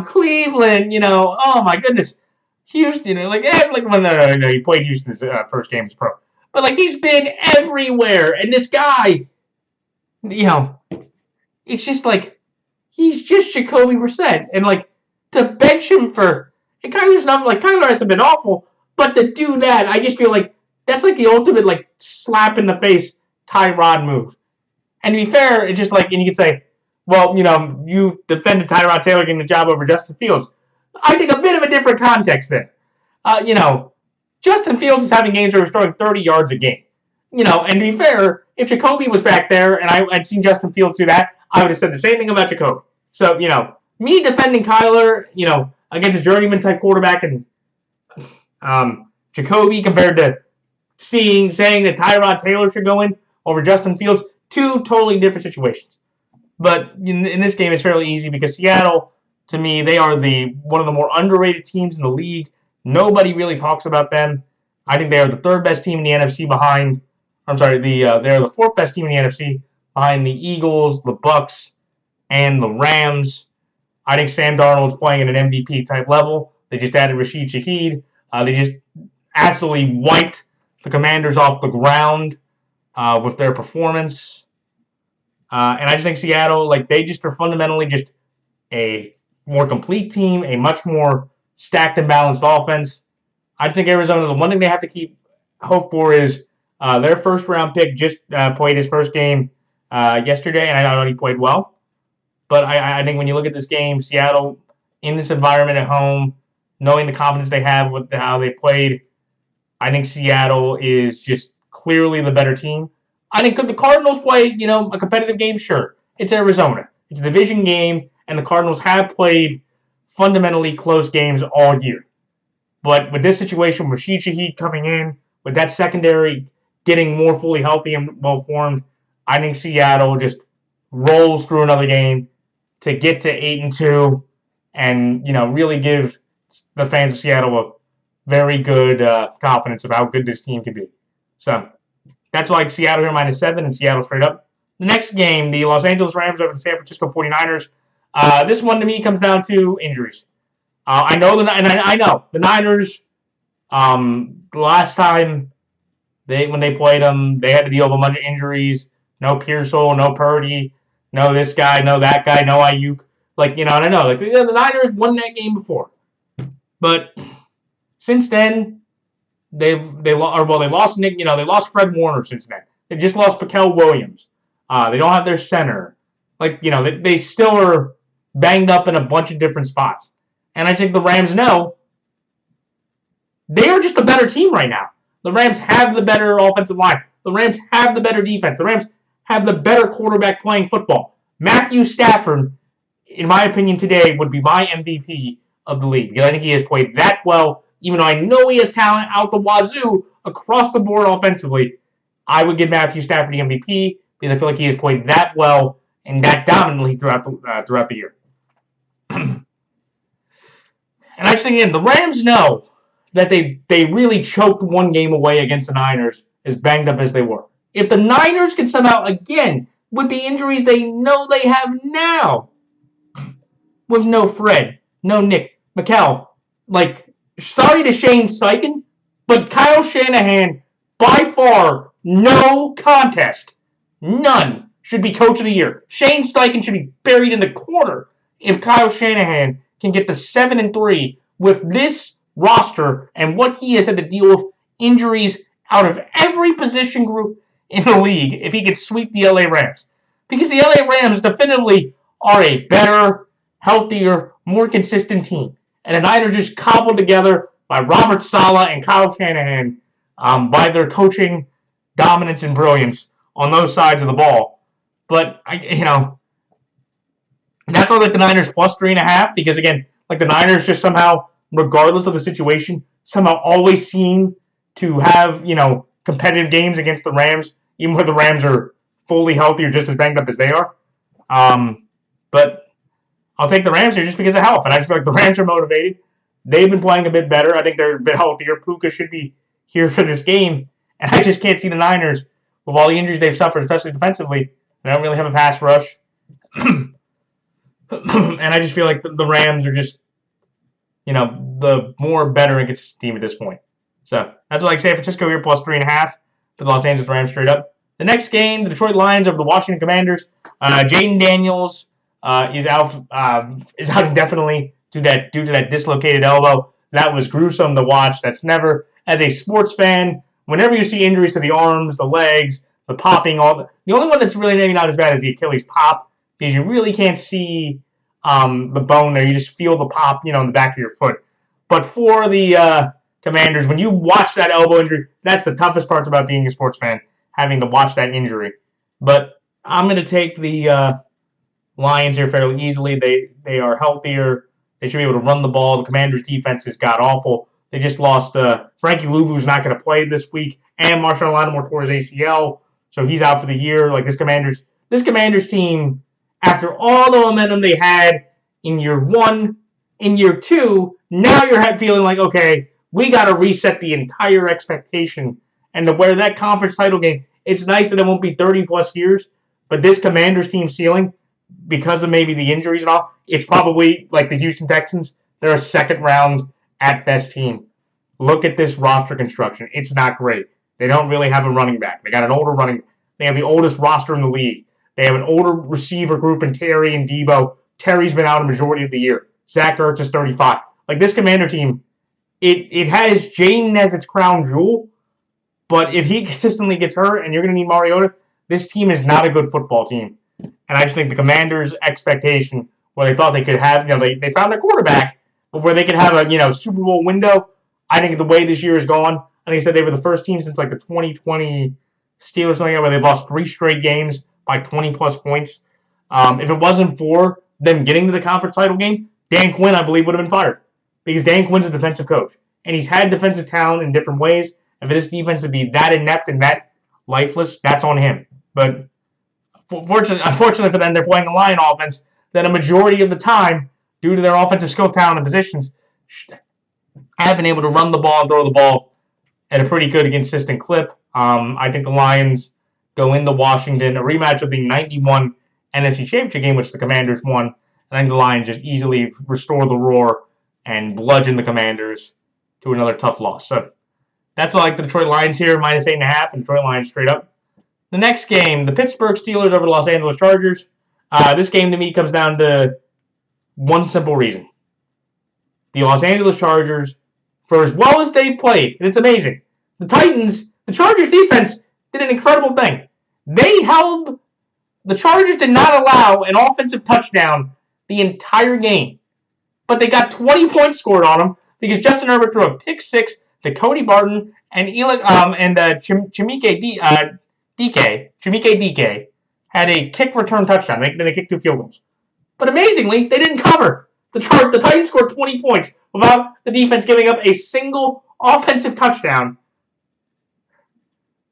Cleveland, oh my goodness, Houston, when he played Houston's first game as pro. But, he's been everywhere, and this guy, it's just, he's just Jacoby Brissett. And, to bench him and Kyler's not, Kyler hasn't been awful, but to do that, I just feel like that's, the ultimate, slap in the face Tyrod move. And to be fair, it's just, and you could say, well, you defended Tyrod Taylor getting the job over Justin Fields. I think a bit of a different context there. Justin Fields is having games where he's throwing 30 yards a game. And to be fair, if Jacoby was back there and I'd seen Justin Fields do that, I would have said the same thing about Jacoby. So, me defending Kyler, against a journeyman-type quarterback and Jacoby compared to saying that Tyrod Taylor should go in over Justin Fields, 2 totally different situations. But in this game, it's fairly easy because Seattle, to me, they are one of the more underrated teams in the league. Nobody really talks about them. I think they are the 3rd best team in the NFC behind. They're the 4th best team in the NFC behind the Eagles, the Bucks, and the Rams. I think Sam Darnold's playing at an MVP type level. They just added Rashid Shaheed. They just absolutely wiped the Commanders off the ground with their performance. And I just think Seattle, they just are fundamentally just a more complete team, a much more stacked and balanced offense. I think Arizona, the one thing they have to keep hope for is their first-round pick just played his first game yesterday, and I thought he played well. But I think when you look at this game, Seattle, in this environment at home, knowing the confidence they have with how they played, I think Seattle is just clearly the better team. I think could the Cardinals play, a competitive game? Sure. It's Arizona. It's a division game, and the Cardinals have played fundamentally close games all year. But with this situation, Rashid Shaheed coming in, with that secondary getting more fully healthy and well-formed, I think Seattle just rolls through another game to get to 8-2 and, really give the fans of Seattle a very good confidence of how good this team can be. So that's Seattle here -7 and Seattle straight up. The next game, the Los Angeles Rams over the San Francisco 49ers. This one to me comes down to injuries. I know the Niners. The last time when they played them, they had to deal with a bunch of injuries. No Pearsall, no Purdy, no this guy, no that guy, no Ayuk. And I know the Niners won that game before, but since then they lost Nick. They lost Fred Warner since then. They just lost Pakel Williams. They don't have their center. They still are banged up in a bunch of different spots. And I think the Rams know they are just a better team right now. The Rams have the better offensive line. The Rams have the better defense. The Rams have the better quarterback playing football. Matthew Stafford, in my opinion today, would be my MVP of the league. Because I think he has played that well, even though I know he has talent out the wazoo across the board offensively. I would give Matthew Stafford the MVP because I feel like he has played that well and that dominantly throughout the year. And I just think, again, the Rams know that they really choked one game away against the Niners, as banged up as they were. If the Niners can somehow, again, with the injuries they know they have now, with no Fred, no Nick, Mikal, sorry to Shane Steichen, but Kyle Shanahan, by far, no contest, none, should be Coach of the Year. Shane Steichen should be buried in the corner if Kyle Shanahan can get to 7-3 with this roster and what he has had to deal with injuries out of every position group in the league if he could sweep the LA Rams. Because the LA Rams definitively are a better, healthier, more consistent team. And the Niners just cobbled together by Robert Saleh and Kyle Shanahan by their coaching dominance and brilliance on those sides of the ball. But, that's why I like the Niners plus 3.5, because, again, the Niners just somehow, regardless of the situation, somehow always seem to have, competitive games against the Rams, even when the Rams are fully healthy or just as banged up as they are. But I'll take the Rams here just because of health, and I just feel like the Rams are motivated. They've been playing a bit better. I think they're a bit healthier. Puka should be here for this game, and I just can't see the Niners, with all the injuries they've suffered, especially defensively. They don't really have a pass rush. And I just feel like the Rams are just, the more better and consistent team at this point. So that's what I like San Francisco here, plus 3.5 for the Los Angeles Rams straight up. The next game, the Detroit Lions over the Washington Commanders. Jaden Daniels is out indefinitely due to that dislocated elbow. That was gruesome to watch. That's never, as a sports fan, whenever you see injuries to the arms, the legs, the popping, the only one that's really maybe not as bad is the Achilles pop, because you really can't see the bone there. You just feel the pop, in the back of your foot. But for the Commanders, when you watch that elbow injury, that's the toughest part about being a sports fan, having to watch that injury. But I'm going to take the Lions here fairly easily. They are healthier. They should be able to run the ball. The Commanders' defense is god-awful. They just lost Frankie Louvu's not going to play this week, and Marshawn Lattimore tore his ACL, so he's out for the year. This Commanders team, after all the momentum they had in year one, in year two, now you're feeling like, okay, we got to reset the entire expectation. And to wear that conference title game, it's nice that it won't be 30-plus years, but this Commanders team ceiling, because of maybe the injuries and all, it's probably like the Houston Texans. They're a second-round at-best team. Look at this roster construction. It's not great. They don't really have a running back. They got an older running back. They have the oldest roster in the league. They have an older receiver group in Terry and Debo. Terry's been out a majority of the year. Zach Ertz is 35. This Commander team, it has Jaden as its crown jewel, but if he consistently gets hurt and you're going to need Mariota, this team is not a good football team. And I just think the Commanders' expectation, where they thought they could have, they found their quarterback, but where they could have a, Super Bowl window, I think the way this year has gone, I think they said they were the first team since the 2020 Steelers, something where they've lost 3 straight games by 20-plus points. If it wasn't for them getting to the conference title game, Dan Quinn, I believe, would have been fired. Because Dan Quinn's a defensive coach. And he's had defensive talent in different ways. And for this defense to be that inept and that lifeless, that's on him. But unfortunately for them, they're playing a Lion offense that a majority of the time, due to their offensive skill, talent, and positions, have been able to run the ball and throw the ball at a pretty good and consistent clip. I think the Lions go into Washington, a rematch of the 91 NFC Championship game, which the Commanders won. And I think the Lions just easily restore the roar and bludgeon the Commanders to another tough loss. So that's all I like the Detroit Lions here, minus 8.5, and Detroit Lions straight up. The next game, the Pittsburgh Steelers over the Los Angeles Chargers. This game to me comes down to one simple reason. The Los Angeles Chargers, for as well as they've played, and it's amazing, the Chargers defense did an incredible thing. The Chargers did not allow an offensive touchdown the entire game. But they got 20 points scored on them because Justin Herbert threw a pick six to Cody Barton and Chimike DK had a kick return touchdown. Then they kicked 2 field goals. But amazingly, they didn't cover. The Titans scored 20 points without the defense giving up a single offensive touchdown.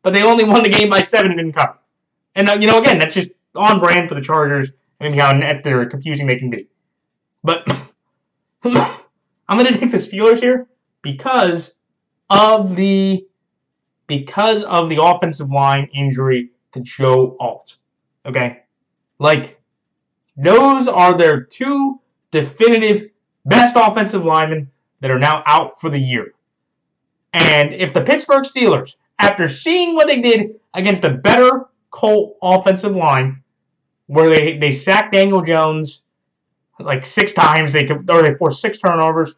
But they only won the game by 7 and didn't cover. And, again, that's just on brand for the Chargers. I mean, how they're confusing they can be. But I'm going to take the Steelers here because of the offensive line injury to Joe Alt. Okay? Like, those are their two definitive best offensive linemen that are now out for the year. And if the Pittsburgh Steelers, after seeing what they did against a better Colt offensive line, where they sacked Daniel Jones like 6 times, they forced 6 turnovers.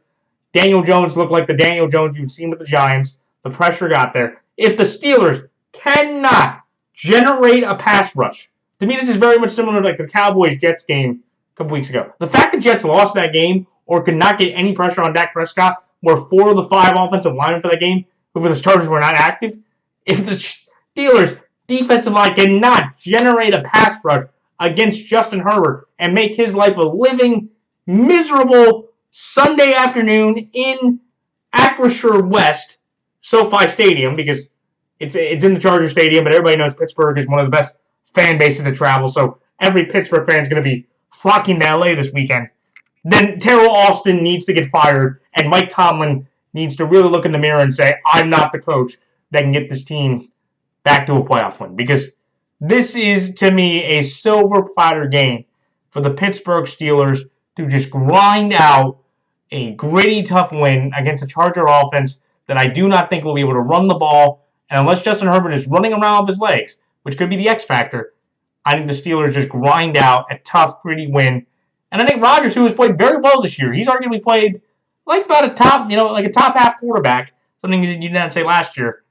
Daniel Jones looked like the Daniel Jones you've seen with the Giants. The pressure got there. If the Steelers cannot generate a pass rush, to me this is very much similar to like the Cowboys-Jets game a couple weeks ago. The fact the Jets lost that game or could not get any pressure on Dak Prescott, where 4 of the 5 offensive linemen for that game, who for the Chargers were not active. If the Steelers' defensive line cannot generate a pass rush against Justin Herbert and make his life a living, miserable Sunday afternoon in Acrisure West, SoFi Stadium, because it's in the Charger Stadium, but everybody knows Pittsburgh is one of the best fan bases to travel, so every Pittsburgh fan is going to be flocking to LA this weekend. Then Terrell Austin needs to get fired, and Mike Tomlin needs to really look in the mirror and say, I'm not the coach that can get this team back to a playoff win. Because this is, to me, a silver platter game for the Pittsburgh Steelers to just grind out a gritty, tough win against a Charger offense that I do not think will be able to run the ball. And unless Justin Herbert is running around off his legs, which could be the X factor, I think the Steelers just grind out a tough, gritty win. And I think Rodgers, who has played very well this year, he's arguably played like about a top, like a top half quarterback, something you did not say last year.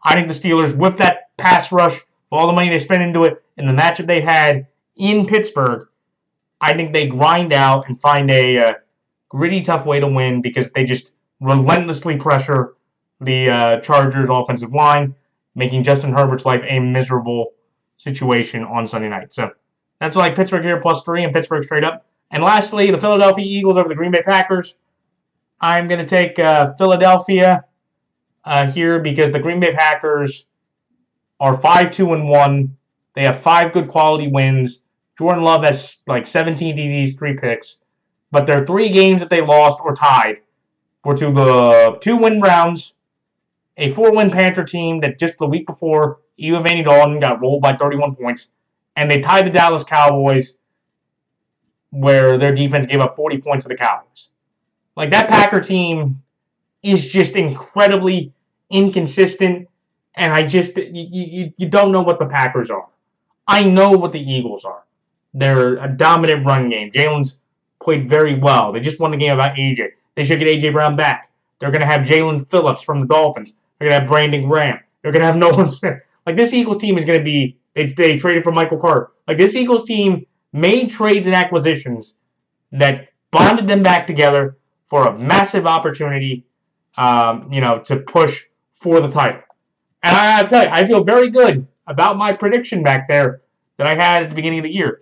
I think the Steelers, with that pass rush, for all the money they spent into it, in the matchup they had in Pittsburgh, I think they grind out and find a gritty, tough way to win because they just relentlessly pressure the Chargers' offensive line, making Justin Herbert's life a miserable situation on Sunday night. So that's like Pittsburgh here +3 and Pittsburgh straight up. And lastly, the Philadelphia Eagles over the Green Bay Packers. I'm going to take Philadelphia here because the Green Bay Packers are 5-2-1. They have 5 good quality wins. Jordan Love has like 17 TDs, 3 picks. But their 3 games that they lost or tied were to the 2-win Browns, a 4-win Panther team that just the week before, Eva Vaney Dalton got rolled by 31 points, and they tied the Dallas Cowboys, where their defense gave up 40 points to the Cowboys. Like, that Packer team is just incredibly inconsistent, and you don't know what the Packers are. I know what the Eagles are. They're a dominant run game. Jalen's played very well. They just won the game about AJ. They should get AJ Brown back. They're going to have Jalen Phillips from the Dolphins. They're going to have Brandon Graham. They're going to have Nolan Smith. Like, this Eagles team is going to be, they traded for Michael Carter. Like, this Eagles team made trades and acquisitions that bonded them back together for a massive opportunity, to push for the title. And I gotta tell you, I feel very good about my prediction back there that I had at the beginning of the year.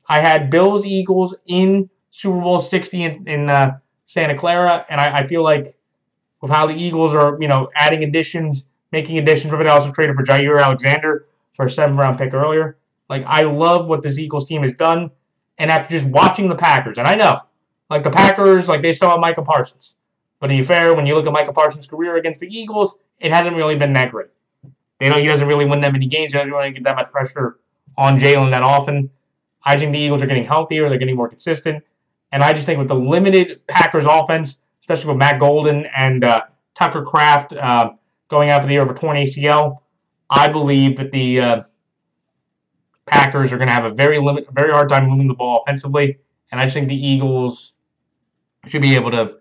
I had Bills-Eagles in Super Bowl 60 in Santa Clara, and I feel like with how the Eagles are, adding additions, making additions, but they also traded for Jair Alexander for a 7th-round pick earlier. Like, I love what this Eagles team has done, and after just watching the Packers, and I know, like, the Packers, like, they still have Micah Parsons. But to be fair, when you look at Micah Parsons' career against the Eagles, it hasn't really been that great. He doesn't really win that many games. He doesn't really get that much pressure on Jalen that often. I think the Eagles are getting healthier. They're getting more consistent. And I just think with the limited Packers offense, especially with Matt Golden and Tucker Kraft going out for the year of a torn ACL, I believe that the Packers are going to have a very hard time moving the ball offensively. And I just think the Eagles should be able to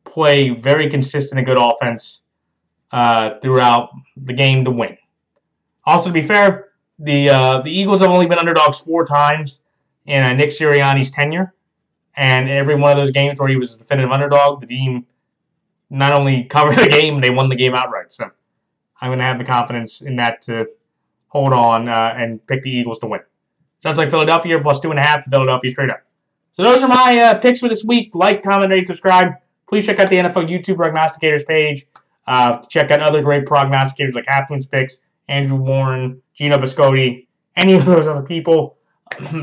play very consistent and good offense throughout the game to win. Also, to be fair, the Eagles have only been underdogs 4 times in Nick Sirianni's tenure. And every one of those games where he was a definitive underdog, the team not only covered the game, they won the game outright. So I'm going to have the confidence in that to hold on and pick the Eagles to win. Sounds like Philadelphia +2.5, Philadelphia straight up. So those are my picks for this week. Like, comment, rate, subscribe. Please check out the NFL YouTube Prognosticators page. Check out other great prognosticators like Halfmoon's Picks, Andrew Warren, Gino Biscotti, any of those other people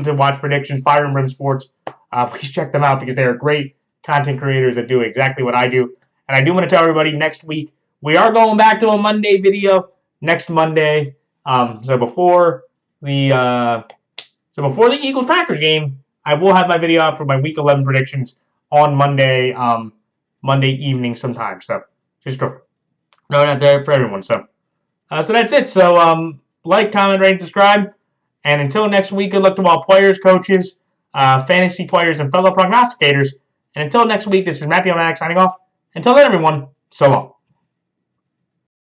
to watch predictions, Fire and Rim Sports, please check them out because they are great content creators that do exactly what I do. And I do want to tell everybody next week, we are going back to a Monday video next Monday. So before the Eagles-Packers game, I will have my video out for my Week 11 predictions on Monday evening sometime. So just throwing it out there for everyone. So that's it. So like, comment, rate, subscribe. And until next week, good luck to all players, coaches, fantasy players, and fellow prognosticators. And until next week, this is Matthew O'Manick signing off. Until then, everyone, so long.